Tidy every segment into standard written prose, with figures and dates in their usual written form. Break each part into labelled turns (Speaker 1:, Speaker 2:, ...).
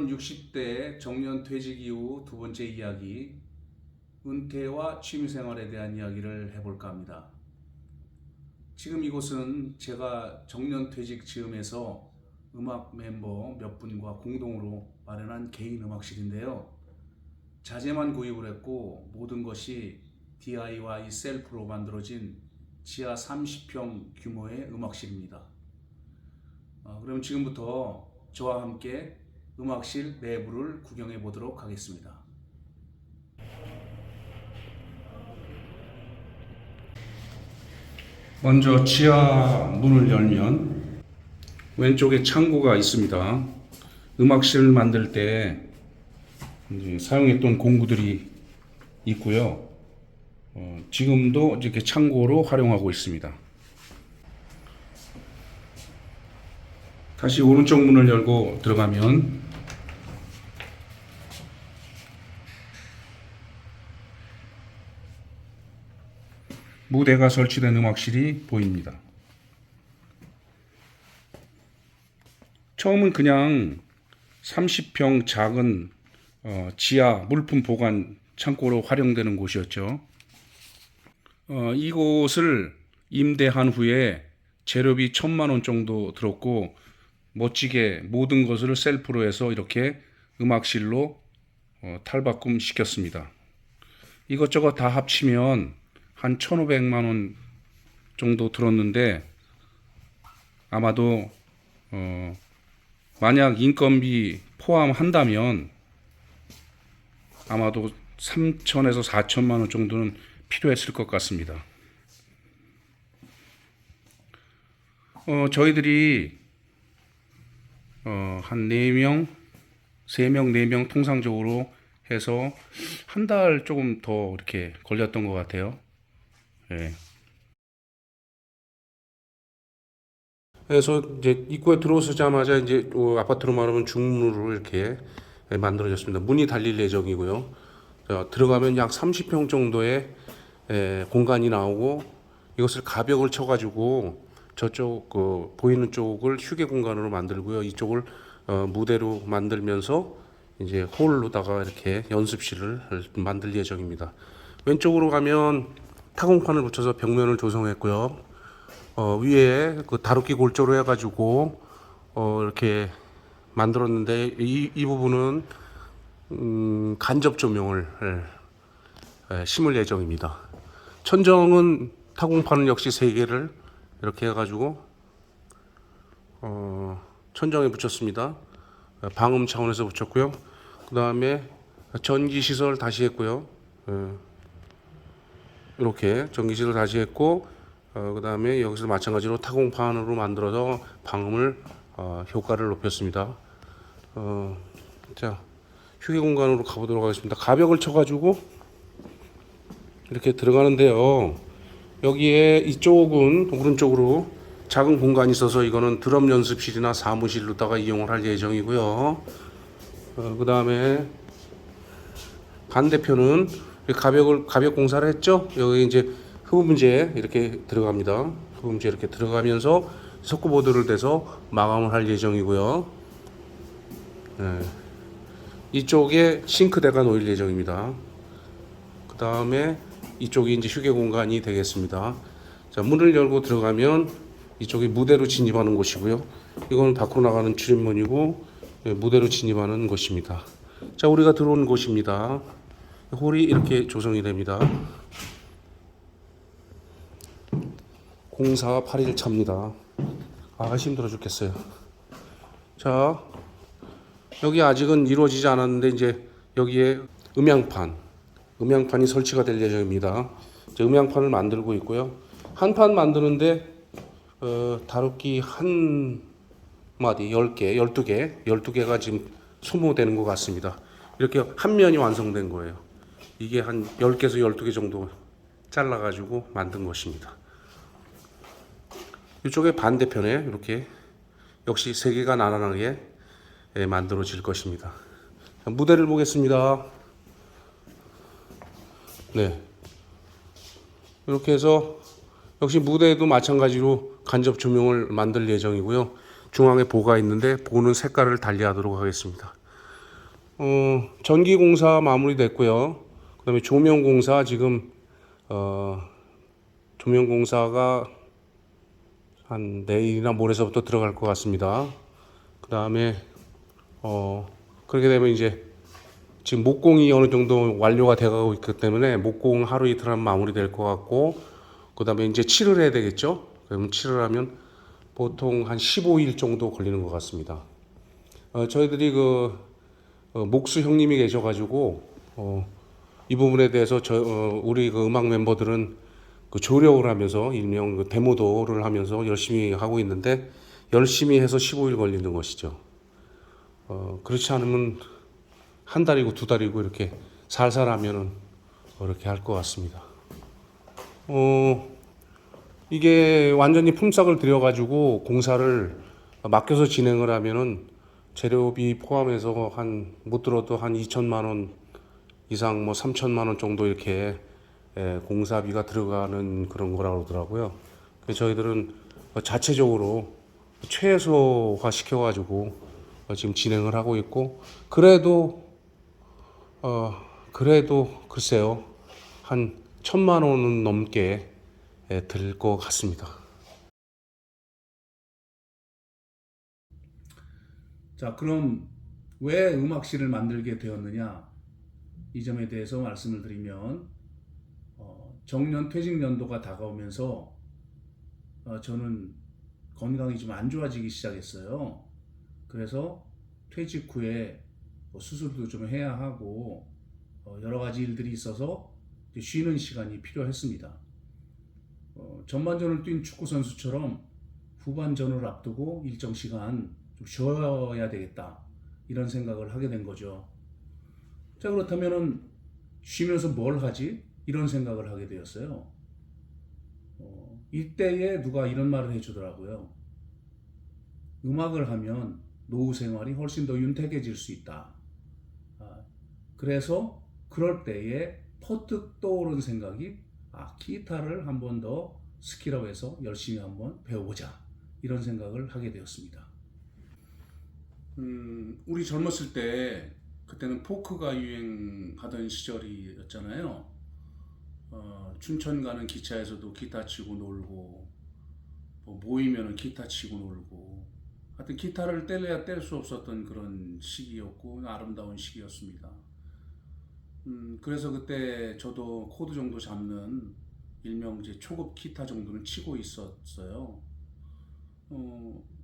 Speaker 1: 오늘은 60대 정년퇴직 이후 두 번째 이야기, 은퇴와 취미생활에 대한 이야기를 해볼까 합니다. 지금 이곳은 제가 정년퇴직 즈음에서 음악 멤버 몇 분과 공동으로 마련한 개인 음악실인데요. 자재만 구입을 했고 모든 것이 DIY 셀프로 만들어진 지하 30평 규모의 음악실입니다. 그럼 지금부터 저와 함께 음악실 내부를 구경해 보도록 하겠습니다. 먼저 지하 문을 열면 왼쪽에 창고가 있습니다. 음악실을 만들 때 사용했던 공구들이 있고요. 지금도 이렇게 창고로 활용하고 있습니다. 다시 오른쪽 문을 열고 들어가면 무대가 설치된 음악실이 보입니다. 처음은 그냥 30평 작은 지하 물품 보관 창고로 활용되는 곳이었죠. 이곳을 임대한 후에 재료비 1,000만 원 정도 들었고 멋지게 모든 것을 셀프로 해서 이렇게 음악실로 탈바꿈 시켰습니다. 이것저것 다 합치면 한 1,500만 원 정도 들었는데 아마도 만약 인건비 포함한다면 아마도 3,000에서 4,000만 원 정도는 필요했을 것 같습니다. 저희들이 한 4명, 3명, 4명 통상적으로 해서 한 달 조금 더 이렇게 걸렸던 것 같아요. 예. 그래서 이제 입구에 들어서자마자 이제 아파트로 말하면 중문으로 이렇게 만들어졌습니다. 문이 달릴 예정이고요. 들어가면 약 30평 정도의 공간이 나오고 이것을 가벽을 쳐가지고 저쪽 보이는 쪽을 휴게 공간으로 만들고요. 이쪽을 무대로 만들면서 이제 홀로다가 이렇게 연습실을 만들 예정입니다. 왼쪽으로 가면 타공판을 붙여서 벽면을 조성했고요. 위에 그 다루기 골조로 해가지고 이렇게 만들었는데 이 부분은 간접 조명을 심을 예정입니다. 천정은 타공판은 역시 3개를 이렇게 해가지고 천정에 붙였습니다. 방음 차원에서 붙였고요. 그 다음에 전기 시설 다시 했고요. 이렇게 전기 시설 다시 했고 그 다음에 여기서 마찬가지로 타공판으로 만들어서 방음을 효과를 높였습니다. 자, 휴게 공간으로 가보도록 하겠습니다. 가벽을 쳐가지고 이렇게 들어가는데요. 여기에 이쪽은 오른쪽으로 작은 공간이 있어서 이거는 드럼 연습실이나 사무실로다가 이용을 할 예정이고요. 그 다음에 반대편은 가벽 공사를 했죠. 여기 이제 흡음재 이렇게 들어갑니다. 흡음재 이렇게 들어가면서 석고보드를 대서 마감을 할 예정이고요. 이쪽에 싱크대가 놓일 예정입니다. 그 다음에 이쪽이 이제 휴게 공간이 되겠습니다. 자, 문을 열고 들어가면 이쪽이 무대로 진입하는 곳이고요. 이거는 밖으로 나가는 출입문이고 무대로 진입하는 곳입니다. 자, 우리가 들어온 곳입니다. 홀이 이렇게 조성이 됩니다. 공사 8일 차입니다. 힘들어 죽겠어요. 자, 여기 아직은 이루어지지 않았는데 이제 여기에 음향판이 설치가 될 예정입니다. 이제 음향판을 만들고 있고요. 한 판 만드는데 다루기 한 마디 10개, 12개가 지금 소모되는 것 같습니다. 이렇게 한 면이 완성된 거예요. 이게 한 10개에서 12개 정도 잘라가지고 만든 것입니다. 이쪽에 반대편에 이렇게 역시 3개가 나란하게 만들어질 것입니다. 무대를 보겠습니다. 네, 이렇게 해서 역시 무대에도 마찬가지로 간접 조명을 만들 예정이고요. 중앙에 보가 있는데 보는 색깔을 달리하도록 하겠습니다. 전기 공사 마무리됐고요. 그다음에 조명 공사 지금 조명 공사가 한 내일이나 모레서부터 들어갈 것 같습니다. 그다음에 그렇게 되면 이제 지금 목공이 어느 정도 완료가 돼가고 있기 때문에 목공 하루 이틀 하면 마무리될 것 같고, 그다음에 이제 칠을 해야 되겠죠. 그러면 칠을 하면 보통 한 15일 정도 걸리는 것 같습니다. 저희들이 목수 형님이 계셔가지고 이 부분에 대해서 우리 음악 멤버들은 조력을 하면서 일명 데모도를 하면서 열심히 하고 있는데, 열심히 해서 15일 걸리는 것이죠. 그렇지 않으면 한 달이고 두 달이고 이렇게 살살 하면은 이렇게 할 것 같습니다. 이게 완전히 품삯을 들여가지고 공사를 맡겨서 진행을 하면은 재료비 포함해서 한 못 들어도 한 2천만 원 이상, 뭐 3천만 원 정도 이렇게 공사비가 들어가는 그런 거라고 그러더라고요. 그래서 저희들은 자체적으로 최소화 시켜가지고 지금 진행을 하고 있고, 그래도 글쎄요, 한 1,000만 원은 넘게 들 것 같습니다.
Speaker 2: 자, 그럼 왜 음악실을 만들게 되었느냐? 이 점에 대해서 말씀을 드리면, 정년 퇴직 연도가 다가오면서 저는 건강이 좀 안 좋아지기 시작했어요. 그래서 퇴직 후에 수술도 좀 해야 하고 여러 가지 일들이 있어서 쉬는 시간이 필요했습니다. 전반전을 뛴 축구 선수처럼 후반전을 앞두고 일정 시간 좀 쉬어야 되겠다, 이런 생각을 하게 된 거죠. 자, 그렇다면은 쉬면서 뭘 하지? 이런 생각을 하게 되었어요. 이때에 누가 이런 말을 해주더라고요. 음악을 하면 노후 생활이 훨씬 더 윤택해질 수 있다. 그래서 그럴 때에 퍼뜩 떠오른 생각이, 기타를 한 번 더 스킬업해서 열심히 한번 배워보자, 이런 생각을 하게 되었습니다. 우리 젊었을 때 그때는 포크가 유행하던 시절이었잖아요. 춘천 가는 기차에서도 기타 치고 놀고, 뭐 모이면은 기타 치고 놀고, 하여튼 기타를 뗄래야 뗄 수 없었던 그런 시기였고 아름다운 시기였습니다. 그래서 그때 저도 코드 정도 잡는 일명 이제 초급 기타 정도는 치고 있었어요.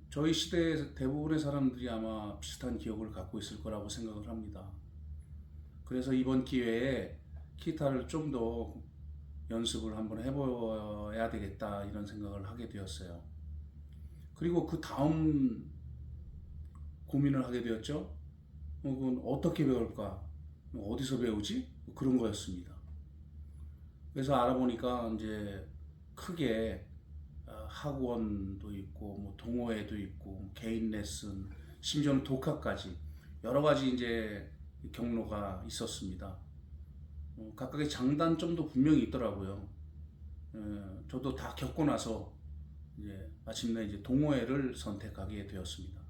Speaker 2: 저희 시대의 대부분의 사람들이 아마 비슷한 기억을 갖고 있을 거라고 생각을 합니다. 그래서 이번 기회에 기타를 좀 더 연습을 한번 해봐야 되겠다, 이런 생각을 하게 되었어요. 그리고 그 다음 고민을 하게 되었죠. 그건 어떻게 배울까? 어디서 배우지? 그런 거였습니다. 그래서 알아보니까 이제 크게 학원도 있고, 뭐 동호회도 있고, 개인 레슨, 심지어는 독학까지 여러 가지 이제 경로가 있었습니다. 각각의 장단점도 분명히 있더라고요. 저도 다 겪고 나서 이제 마침내 이제 동호회를 선택하게 되었습니다.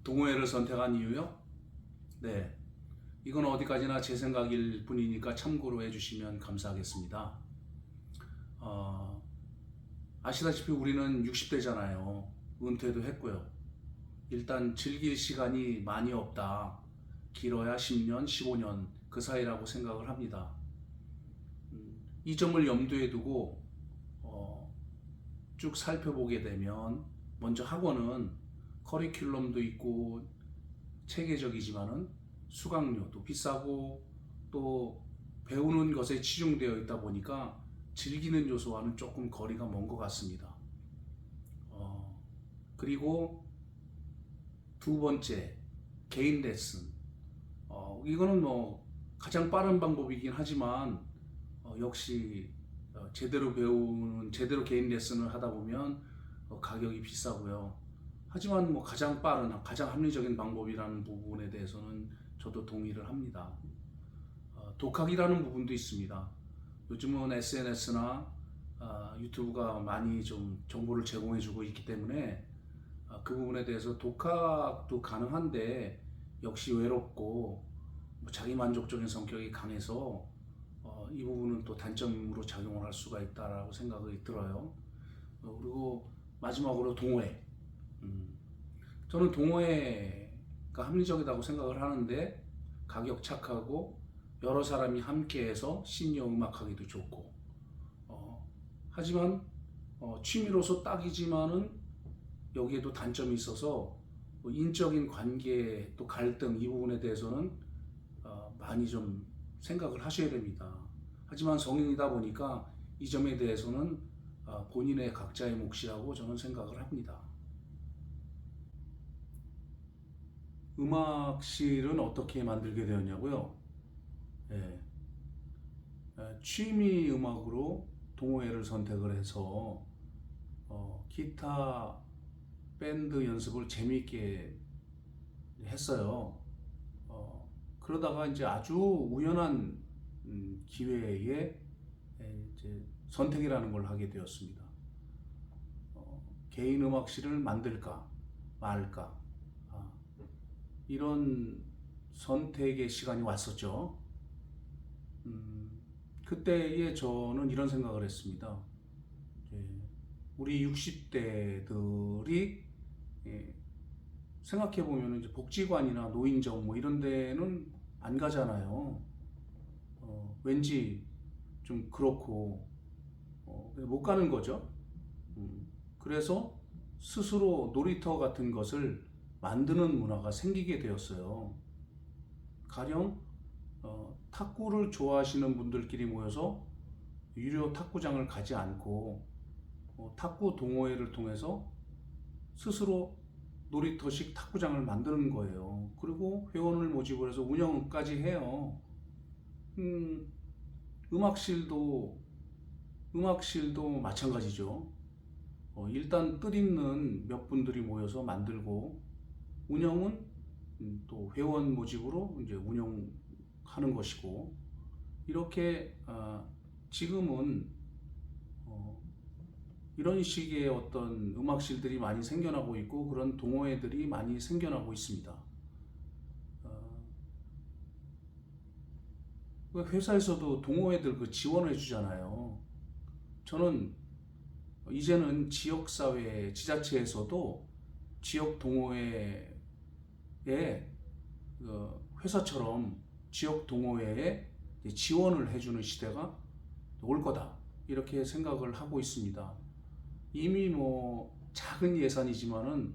Speaker 2: 동호회를 선택한 이유요? 네, 이건 어디까지나 제 생각일 뿐이니까 참고로 해주시면 감사하겠습니다. 아시다시피 우리는 60대잖아요. 은퇴도 했고요. 일단 즐길 시간이 많이 없다. 길어야 10년, 15년 그 사이라고 생각을 합니다. 이 점을 염두에 두고 쭉 살펴보게 되면, 먼저 학원은 커리큘럼도 있고 체계적이지만은 수강료도 비싸고 또 배우는 것에 치중되어 있다 보니까 즐기는 요소와는 조금 거리가 먼 것 같습니다. 그리고 두 번째, 개인 레슨. 이거는 뭐 가장 빠른 방법이긴 하지만 역시 제대로 개인 레슨을 하다 보면 가격이 비싸고요. 하지만 뭐 가장 빠른, 가장 합리적인 방법이라는 부분에 대해서는 저도 동의를 합니다. 독학이라는 부분도 있습니다. 요즘은 SNS나 유튜브가 많이 좀 정보를 제공해주고 있기 때문에 그 부분에 대해서 독학도 가능한데 역시 외롭고 뭐 자기 만족적인 성격이 강해서 이 부분은 또 단점으로 작용을 할 수가 있다라고 생각이 들어요. 그리고 마지막으로 동호회. 저는 동호회가 합리적이라고 생각을 하는데 가격 착하고 여러 사람이 함께해서 시니어 음악하기도 좋고 하지만 취미로서 딱이지만은 여기에도 단점이 있어서 뭐 인적인 관계 또 갈등 이 부분에 대해서는 많이 좀 생각을 하셔야 됩니다. 하지만 성인이다 보니까 이 점에 대해서는 본인의 각자의 몫이라고 저는 생각을 합니다. 음악실은 어떻게 만들게 되었냐고요? 예, 취미 음악으로 동호회를 선택을 해서 기타 밴드 연습을 재미있게 했어요. 그러다가 이제 아주 우연한 기회에 이제 선택이라는 걸 하게 되었습니다. 개인 음악실을 만들까 말까 이런 선택의 시간이 왔었죠. 그때에 저는 이런 생각을 했습니다. 우리 60대들이 생각해 보면 이제 복지관이나 노인정 뭐 이런 데는 안 가잖아요. 왠지 좀 그렇고 못 가는 거죠. 그래서 스스로 놀이터 같은 것을 만드는 문화가 생기게 되었어요. 가령 탁구를 좋아하시는 분들끼리 모여서 유료 탁구장을 가지 않고 탁구 동호회를 통해서 스스로 놀이터식 탁구장을 만드는 거예요. 그리고 회원을 모집을 해서 운영까지 해요. 음악실도 마찬가지죠. 일단 뜻있는 몇 분들이 모여서 만들고 운영은 또 회원 모집으로 이제 운영하는 것이고 이렇게 지금은 이런 식의 어떤 음악실들이 많이 생겨나고 있고 그런 동호회들이 많이 생겨나고 있습니다. 회사에서도 동호회들 그 지원을 해주잖아요. 저는 이제는 지역사회, 지자체에서도 지역 동호회에 회사처럼 지역 동호회에 지원을 해주는 시대가 올 거다 이렇게 생각을 하고 있습니다. 이미 뭐 작은 예산이지만은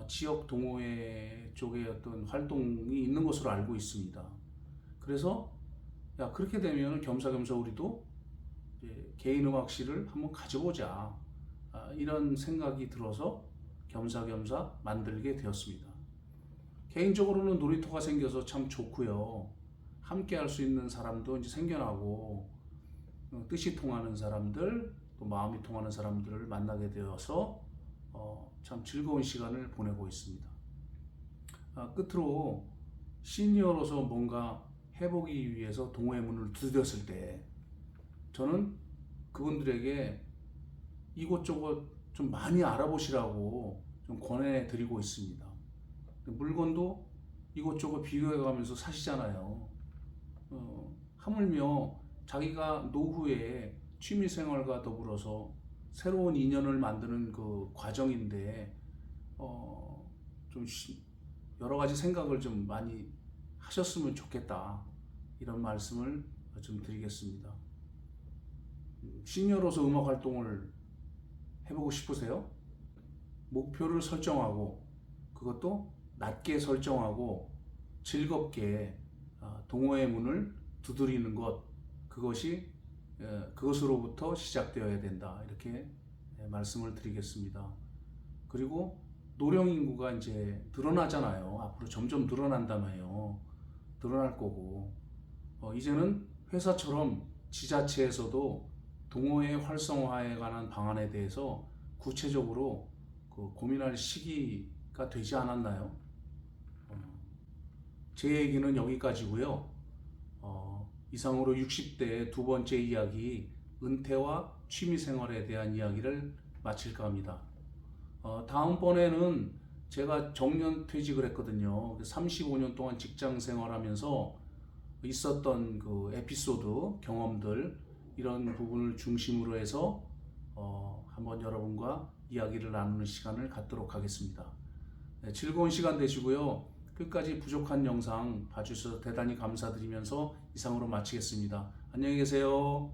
Speaker 2: 지역 동호회 쪽에 어떤 활동이 있는 것으로 알고 있습니다. 그래서 야 그렇게 되면 겸사겸사 우리도 개인 음악실을 한번 가져보자 이런 생각이 들어서 겸사겸사 만들게 되었습니다. 개인적으로는 놀이터가 생겨서 참 좋고요. 함께 할 수 있는 사람도 이제 생겨나고 뜻이 통하는 사람들 또 마음이 통하는 사람들을 만나게 되어서 참 즐거운 시간을 보내고 있습니다. 끝으로 시니어로서 뭔가 해보기 위해서 동호회 문을 두드렸을 때 저는 그분들에게 이곳저곳 좀 많이 알아보시라고 좀 권해드리고 있습니다. 물건도 이곳저곳 비교해가면서 사시잖아요. 하물며 자기가 노후에 취미생활과 더불어서 새로운 인연을 만드는 그 과정인데 좀 여러 가지 생각을 좀 많이 하셨으면 좋겠다 이런 말씀을 좀 드리겠습니다. 시니어로서 음악 활동을 해보고 싶으세요? 목표를 설정하고 그것도 낮게 설정하고 즐겁게 동호회 문을 두드리는 것 그것으로부터 시작되어야 된다 이렇게 말씀을 드리겠습니다. 그리고 노령 인구가 이제 늘어나잖아요. 앞으로 점점 늘어난다며요. 늘어날 거고 이제는 회사처럼 지자체에서도 동호회 활성화에 관한 방안에 대해서 구체적으로 고민할 시기가 되지 않았나요? 제 얘기는 여기까지고요. 이상으로 60대 두 번째 이야기 은퇴와 취미 생활에 대한 이야기를 마칠까 합니다. 다음번에는 제가 정년 퇴직을 했거든요. 35년 동안 직장 생활하면서 있었던 그 에피소드, 경험들 이런 부분을 중심으로 해서 한번 여러분과 이야기를 나누는 시간을 갖도록 하겠습니다. 네, 즐거운 시간 되시고요. 끝까지 부족한 영상 봐주셔서 대단히 감사드리면서 이상으로 마치겠습니다. 안녕히 계세요.